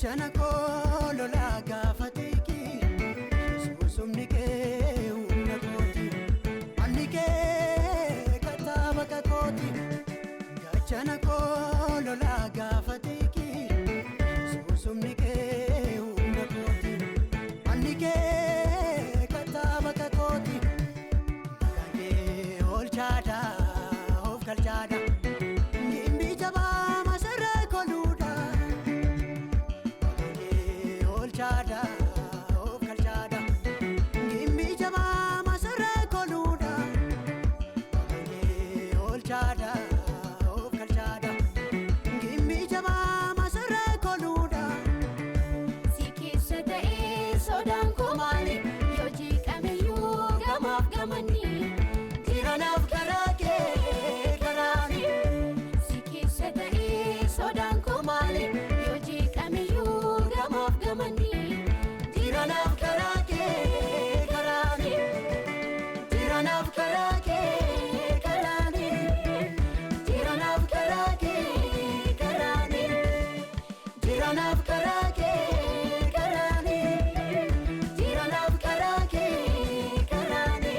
Gachana kolola gafatiki Susumni ke umna koti Anni ke kataba ka koti Gachana kolola gafatiki Susumni ke umna koti Anni ke kataba ka koti Gange ol chada of kal chada Nimbi jaba masara koluda Chada, of Kalchada, Gimbi Jama Masara Koluda, Old Chada, of Kalchada, Gimbi Jama Masara Koluda, Sikisata Sodan Komali, Yoji Kamayu, Gamaf Gamani, Tiranaf Karake, Karani, Sikisata Sodan Komali, Yoji Kamayu, Gamaf Gamani. Tiranaf Karake, Karani, Tiranaf Karake, Karani, Tiranaf Karake, Karani, Tiranaf Karake, Karani, Tiranaf Karake, Karani.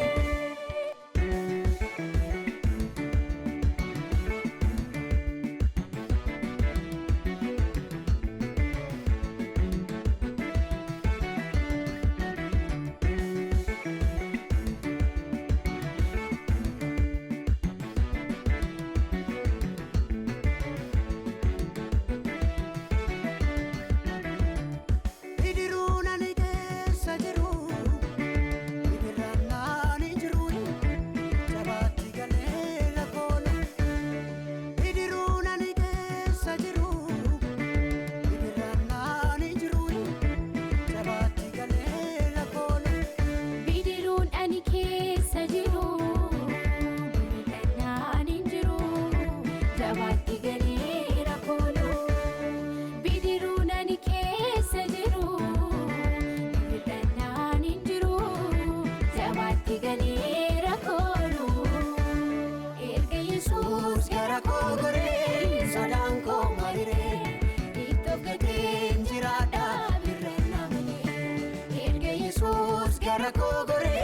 Garako gore,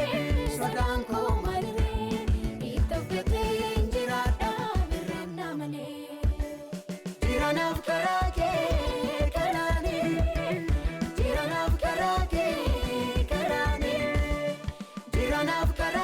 sodanko marire, itofete injirada birana male. Tiranaf karake, karani, Tiranaf karake, karani, Tiranaf karake.